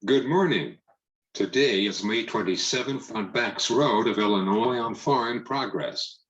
Good morning. Today is May 27th on Bax Road of Illinois on foreign progress.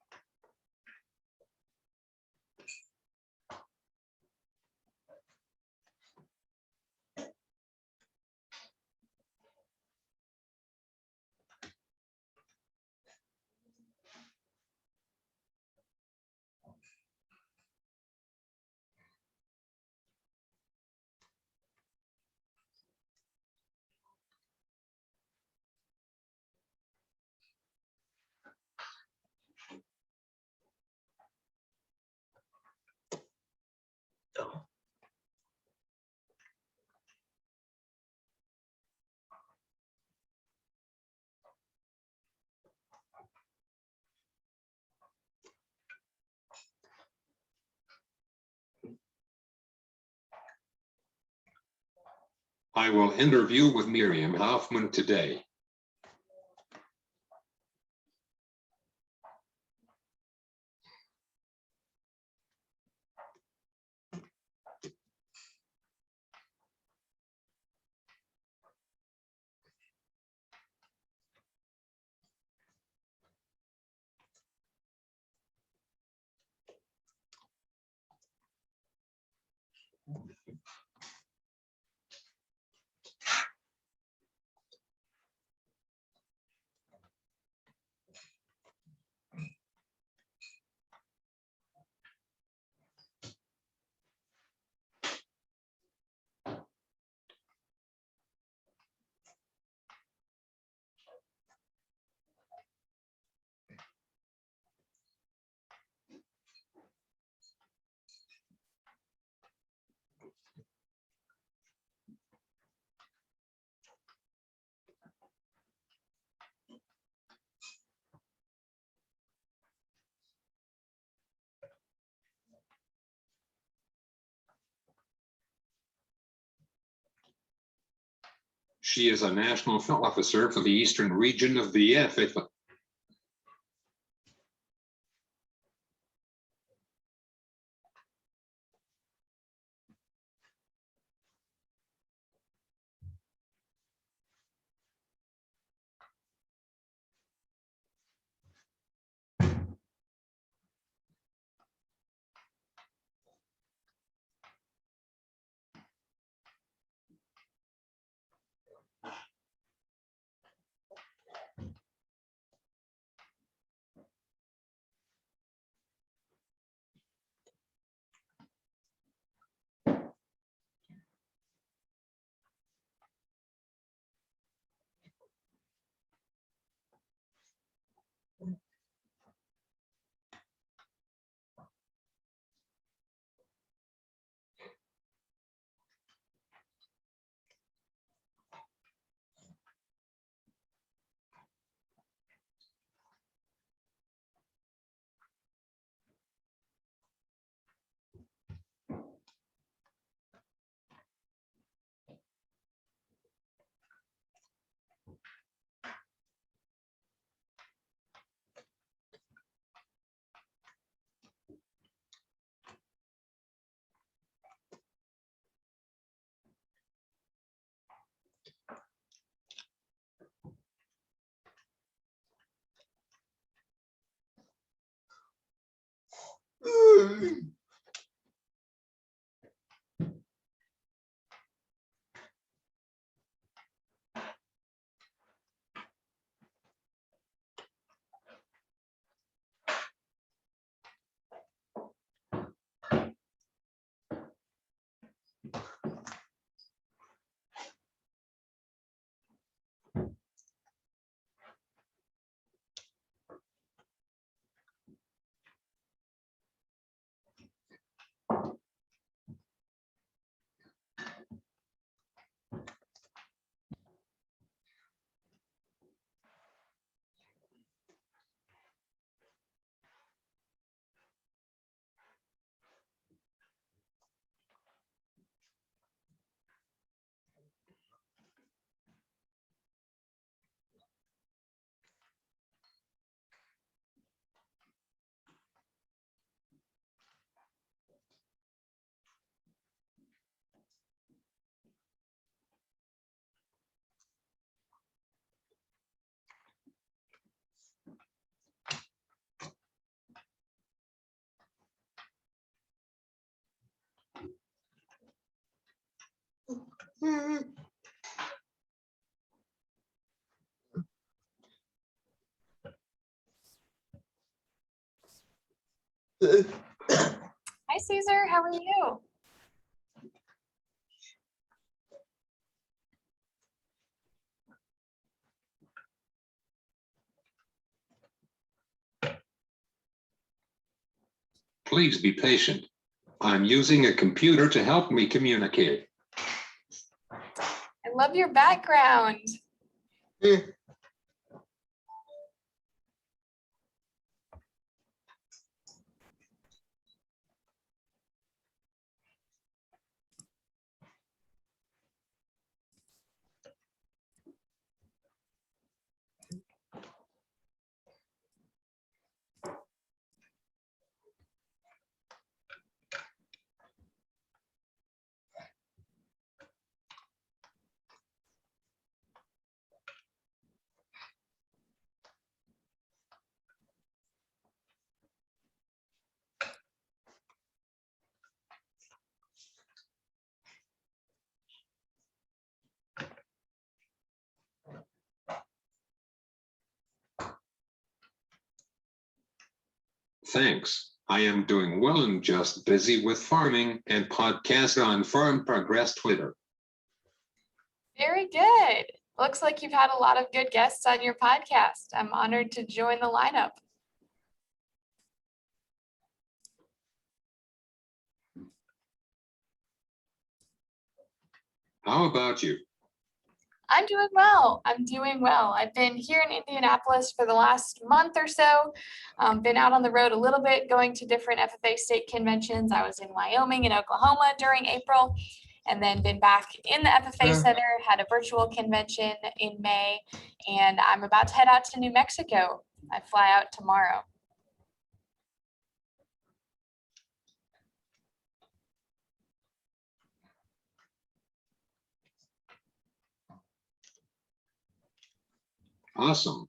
I will interview with Miriam Hofman today. She is a national officer for the eastern region of the EF. Hi, Caesar. How are you? Please be patient. I'm using a computer to help me communicate. I love your background. Thanks. I am doing well and just busy with farming and podcast on Farm Progress Twitter. Very good. Looks like you've had a lot of good guests on your podcast. I'm honored to join the lineup. How about you? I'm doing well. I'm doing well. I've been here in Indianapolis for the last month or so. Been out on the road a little bit, going to different FFA state conventions. I was in Wyoming and Oklahoma during April, and then been back in the FFA Center, had a virtual convention in May, and I'm about to head out to New Mexico. I fly out tomorrow. Awesome.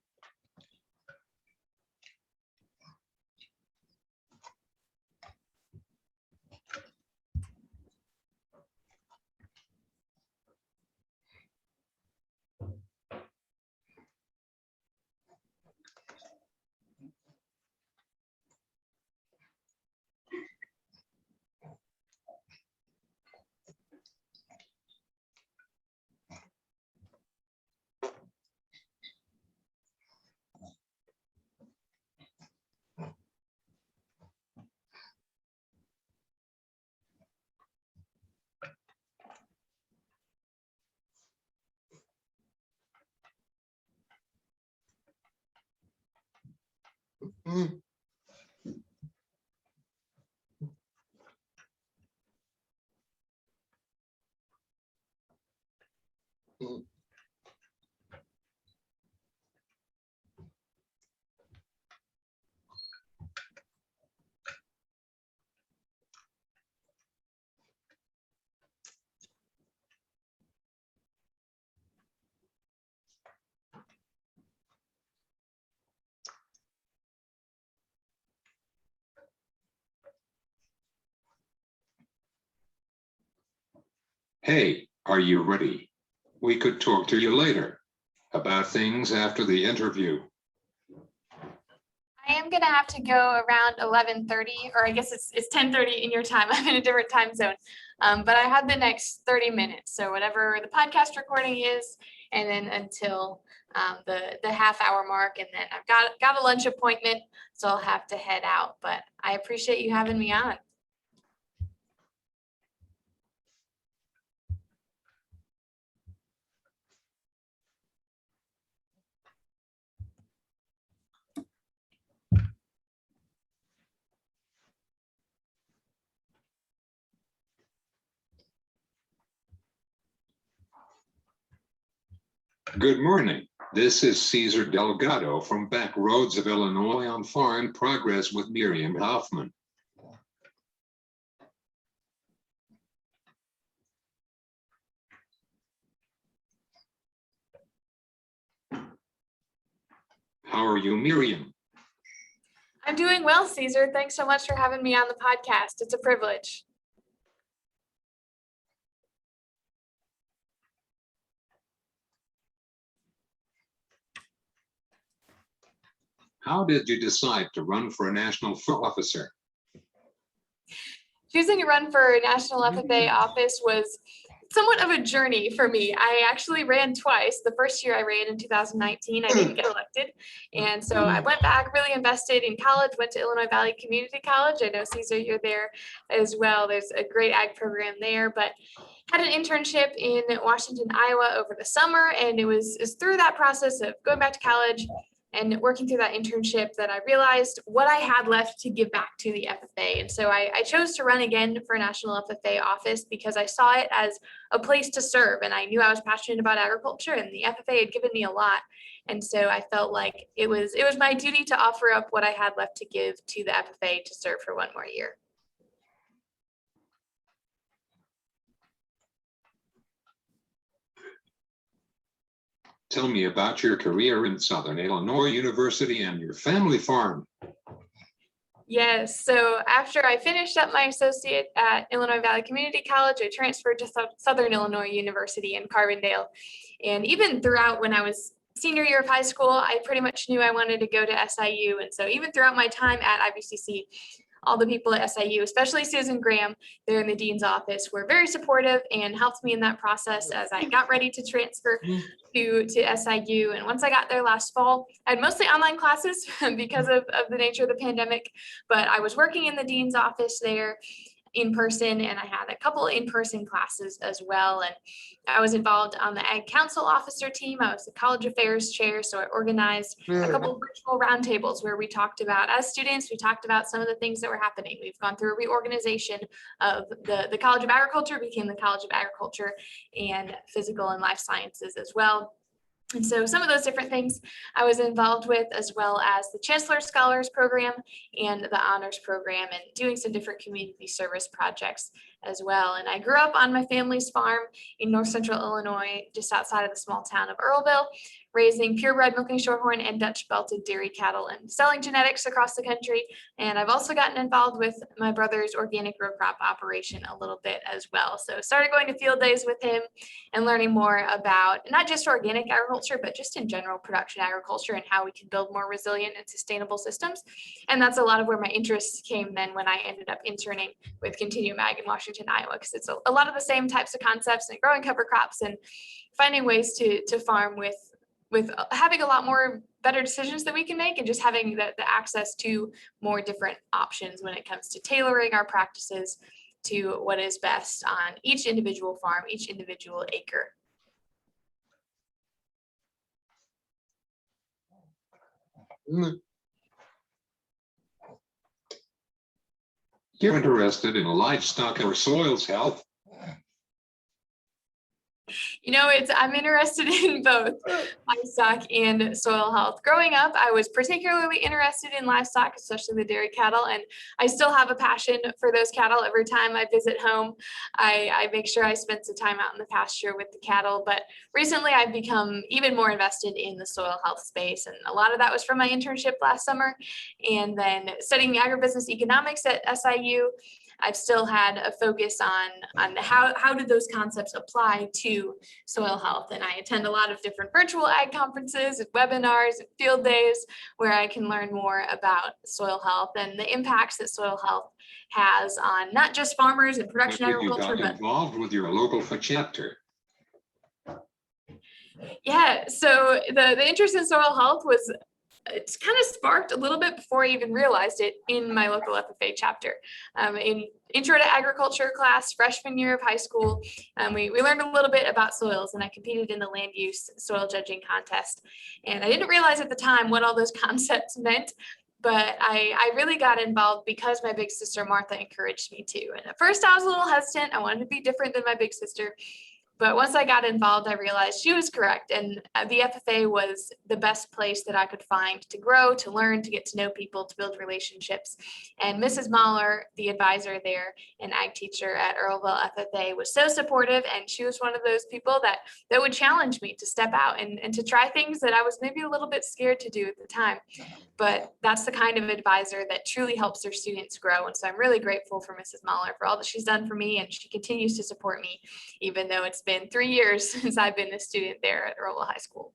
Hey, are you ready? We could talk to you later about things after the interview. I am gonna have to go around 11:30, or I guess it's 10:30 in your time. I'm in a different time zone. But I have the next 30 minutes, so whatever the podcast recording is, and then until the half-hour mark, and then I've got a lunch appointment, so I'll have to head out. But I appreciate you having me on. Good morning. This is Cesar Delgado from Back Roads of Illinois on Foreign Progress with Miriam Hofman. How are you, Miriam? I'm doing well, Caesar. Thanks so much for having me on the podcast. It's a privilege. How did you decide to run for a national officer? Choosing to run for national FFA office was somewhat of a journey for me. I actually ran twice. The first year I ran in 2019, I didn't get elected. And so I went back, really invested in college, went to Illinois Valley Community College. I know, Caesar, you're there as well. There's a great ag program there, but had an internship in Washington, Iowa over the summer. And it was through that process of going back to college and working through that internship that I realized what I had left to give back to the FFA. And so I chose to run again for national FFA office because I saw it as a place to serve. And I knew I was passionate about agriculture, and the FFA had given me a lot. And so I felt like it was my duty to offer up what I had left to give to the FFA to serve for one more year. Tell me about your career in Southern Illinois University and your family farm. Yes, so after I finished up my associate at Illinois Valley Community College, I transferred to Southern Illinois University in Carbondale. And even throughout when I was senior year of high school, I pretty much knew I wanted to go to SIU. And so even throughout my time at IVCC, all the people at SIU, especially Susan Graham, there in the dean's office, were very supportive and helped me in that process as I got ready to transfer to SIU. And once I got there last fall, I had mostly online classes because of the nature of the pandemic, but I was working in the dean's office there in person, and I had a couple in-person classes as well. And I was involved on the Ag Council officer team. I was the college affairs chair, so I organized a couple of virtual roundtables where we talked about, as students, we talked about some of the things that were happening. We've gone through a reorganization of the College of Agriculture, became the College of Agriculture and Physical and Life Sciences as well. And so some of those different things I was involved with, as well as the Chancellor Scholars Program and the Honors Program, and doing some different community service projects as well. And I grew up on my family's farm in north central Illinois, just outside of the small town of Earlville, raising purebred milking shorthorn and Dutch belted dairy cattle and selling genetics across the country. And I've also gotten involved with my brother's organic row crop operation a little bit as well. So started going to field days with him and learning more about not just organic agriculture, but just in general production agriculture and how we can build more resilient and sustainable systems. And that's a lot of where my interest came then when I ended up interning with Continuum Ag in Washington, Iowa, because it's a lot of the same types of concepts and growing cover crops and finding ways to farm with having a lot more better decisions that we can make, and just having the access to more different options when it comes to tailoring our practices to what is best on each individual farm, each individual acre. You're interested in livestock or soils health. You know, I'm interested in both livestock and soil health. Growing up, I was particularly interested in livestock, especially the dairy cattle, and I still have a passion for those cattle. Every time I visit home, I make sure I spend some time out in the pasture with the cattle. But recently, I've become even more invested in the soil health space, and a lot of that was from my internship last summer, and then studying agribusiness economics at SIU. I've still had a focus on how do those concepts apply to soil health. And I attend a lot of different virtual ag conferences and webinars and field days where I can learn more about soil health and the impacts that soil health has on not just farmers and production agriculture, but involved with your local chapter. Yeah, so the interest in soil health was, it's kind of sparked a little bit before I even realized it in my local FFA chapter. In Intro to Agriculture class, freshman year of high school, we learned a little bit about soils, and I competed in the land use soil judging contest. And I didn't realize at the time what all those concepts meant, but I really got involved because my big sister Martha encouraged me to. And at first I was a little hesitant. I wanted to be different than my big sister. But once I got involved, I realized she was correct. And the FFA was the best place that I could find to grow, to learn, to get to know people, to build relationships. And Mrs. Mahler, the advisor there, an ag teacher at Earlville FFA, was so supportive. And she was one of those people that would challenge me to step out and to try things that I was maybe a little bit scared to do at the time. But that's the kind of advisor that truly helps their students grow. And so I'm really grateful for Mrs. Mahler for all that she's done for me. And she continues to support me, even though it's been 3 years since I've been a student there at Earlville High School.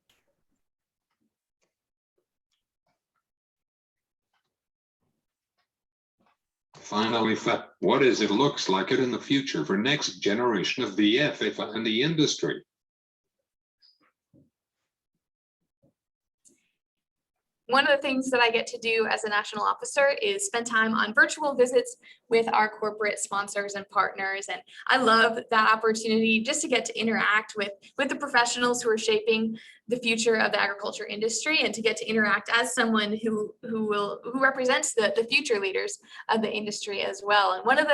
Finally, what is it looks like it in the future for next generation of VF and the industry? One of the things that I get to do as a national officer is spend time on virtual visits with our corporate sponsors and partners. And I love that opportunity just to get to interact with the professionals who are shaping the future of the agriculture industry, and to get to interact as someone who represents the future leaders of the industry as well. And one of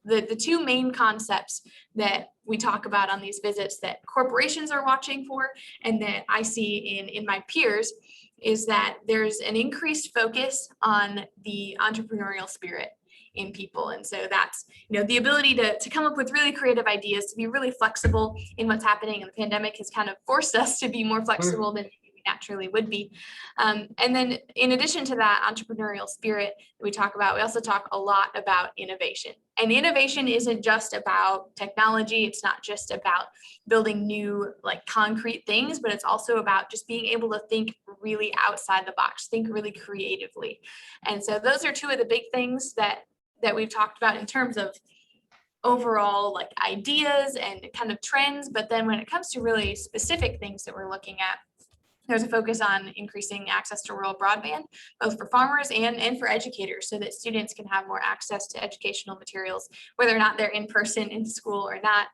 the two main concepts that we talk about on these visits that corporations are watching for, and that I see in my peers, is that there's an increased focus on the entrepreneurial spirit in people. And so that's, the ability to come up with really creative ideas, to be really flexible in what's happening. And the pandemic has kind of forced us to be more flexible than we naturally would be. And then in addition to that entrepreneurial spirit that we talk about, we also talk a lot about innovation. And innovation isn't just about technology. It's not just about building new, like, concrete things, but it's also about just being able to think really outside the box, think really creatively. And so those are two of the big things that we've talked about in terms of overall, like, ideas and kind of trends. But then when it comes to really specific things that we're looking at, there's a focus on increasing access to rural broadband, both for farmers and for educators, so that students can have more access to educational materials, whether or not they're in person in school or not.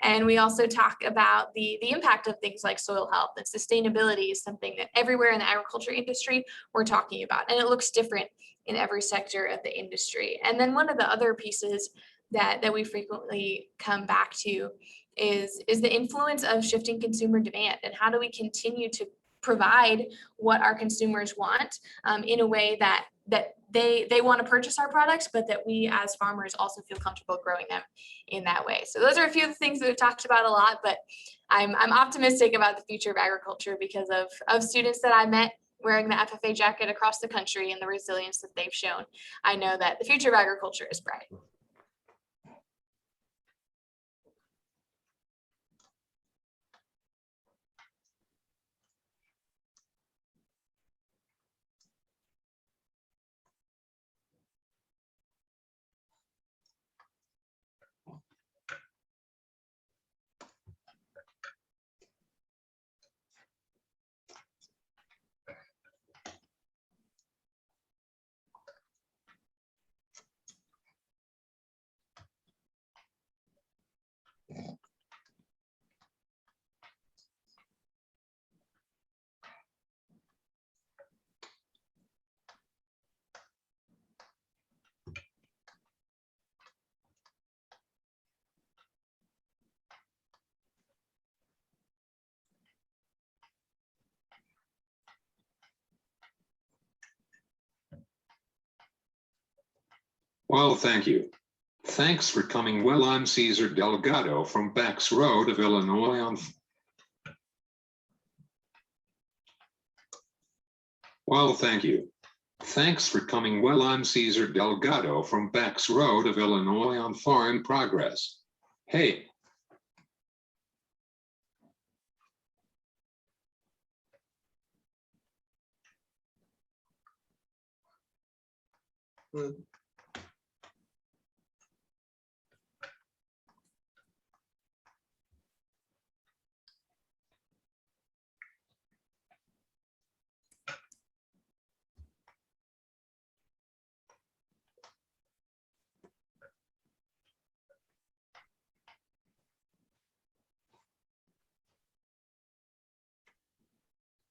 And we also talk about the impact of things like soil health, and sustainability is something that everywhere in the agriculture industry we're talking about, and it looks different in every sector of the industry. And then one of the other pieces that we frequently come back to is the influence of shifting consumer demand, and how do we continue to provide what our consumers want in a way that they want to purchase our products, but that we as farmers also feel comfortable growing them in that way. So those are a few of the things that we've talked about a lot, but I'm optimistic about the future of agriculture because of students that I met wearing the FFA jacket across the country and the resilience that they've shown. I know that the future of agriculture is bright. Well, thank you. Thanks for coming. Well, I'm Cesar Delgado from Bax Road of Illinois. Well, thank you. Thanks for coming. Well, I'm Cesar Delgado from Bax Road of Illinois on Farm Progress. Hey,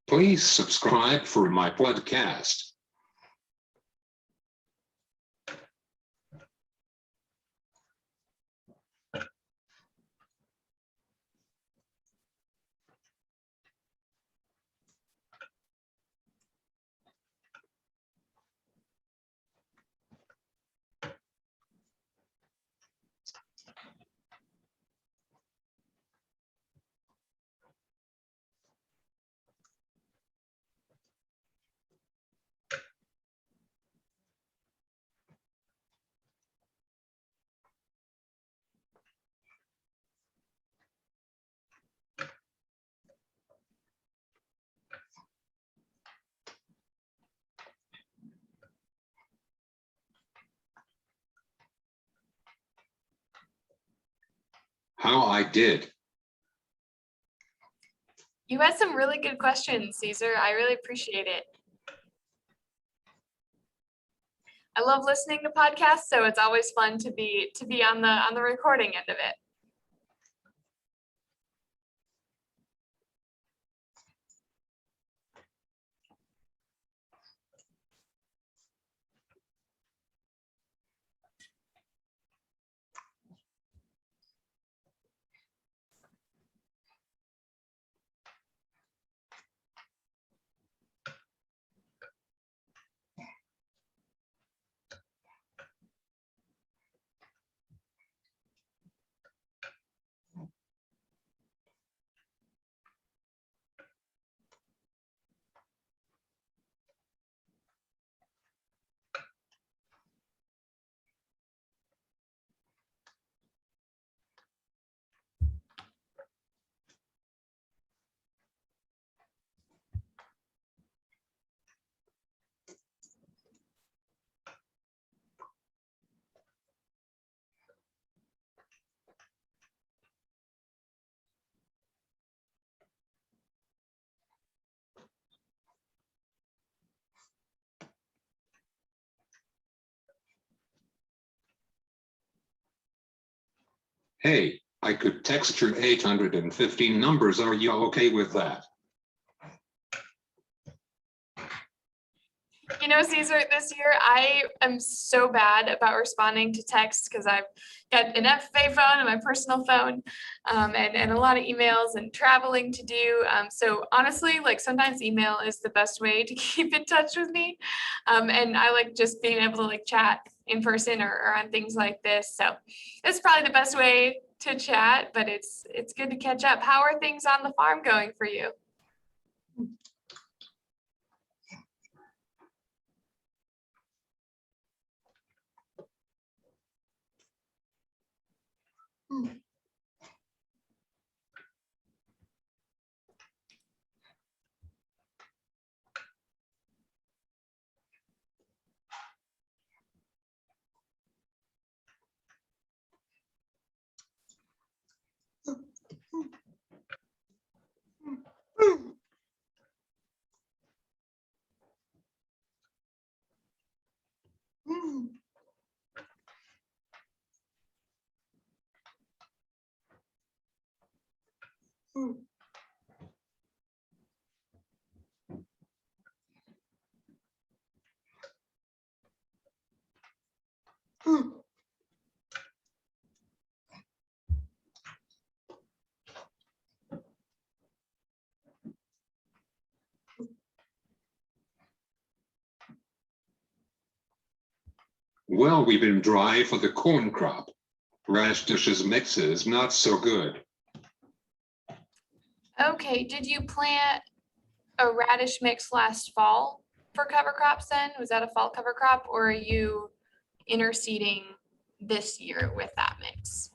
please subscribe for my podcast. How I did. You had some really good questions, Caesar. I really appreciate it. I love listening to podcasts, so it's always fun to be on the recording end of it. Hey, I could text your 815 numbers. Are you okay with that? You know, Caesar, this year I am so bad about responding to texts because I've got an FFA phone and my personal phone, and a lot of emails and traveling to do. So honestly, like sometimes email is the best way to keep in touch with me. And I like just being able to like chat in person or on things like this. So it's probably the best way to chat, but it's good to catch up. How are things on the farm going for you? Well, we've been dry for the corn crop. Radishes mixes not so good. Okay, did you plant a radish mix last fall? for cover crops then? Was that a fall cover crop, or are you interseeding this year with that mix?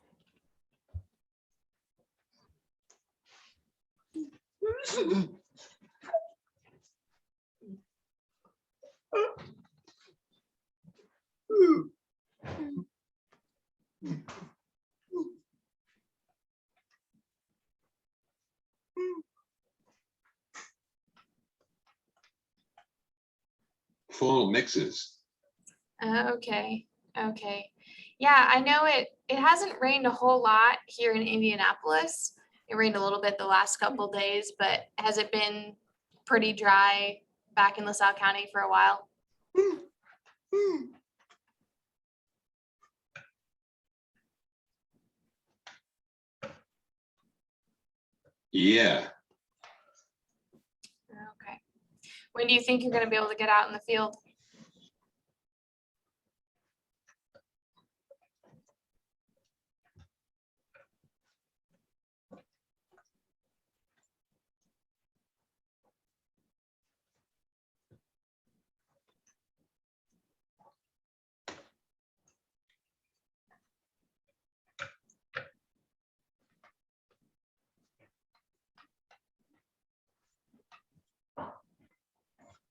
Fall mixes. Okay, okay. Yeah, I know it hasn't rained a whole lot here in Indianapolis. It rained a little bit the last couple days, but has it been pretty dry back in LaSalle County for a while? Yeah, Okay. When do you think you're gonna be able to get out in the field?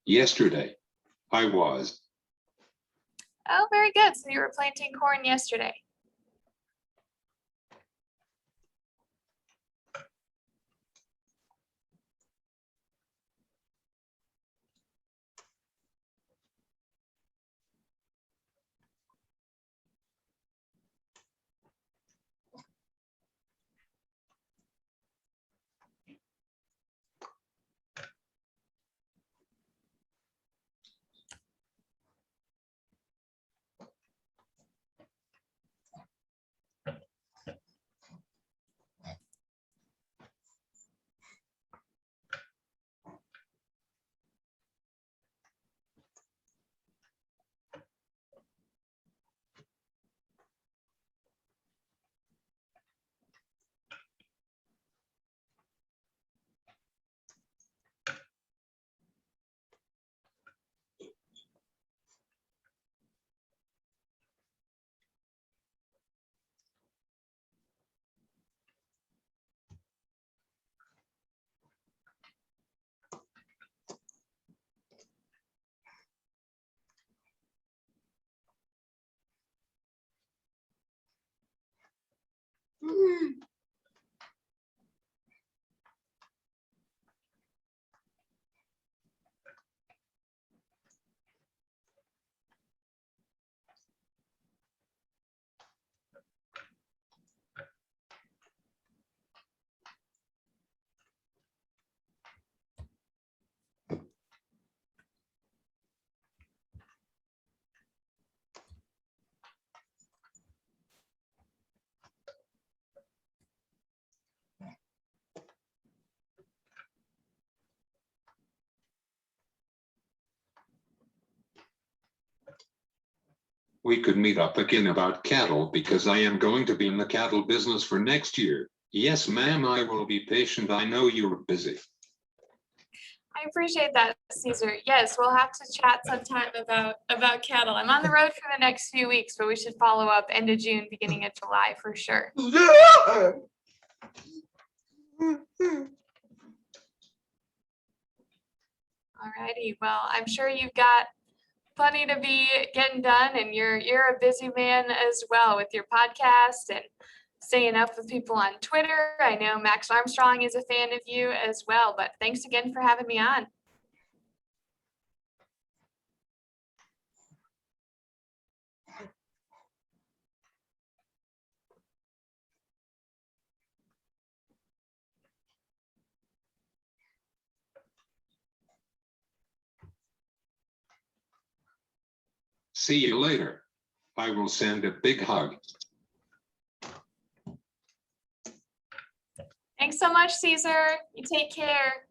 yesterday I was. Oh, very good. So you were planting corn yesterday. We could meet up again about cattle because I am going to be in the cattle business for next year. Yes, ma'am, I will be patient. I know you're busy. I appreciate that, Caesar. Yes, we'll have to chat sometime about cattle. I'm on the road for the next few weeks, but we should follow up end of June, beginning of July for sure. Alrighty, well, I'm sure you've got plenty to be getting done, and you're a busy man as well with your podcast and staying up with people on Twitter. I know Max Armstrong is a fan of you as well, but thanks again for having me on. See you later. I will send a big hug. Thanks so much, Caesar. You take care.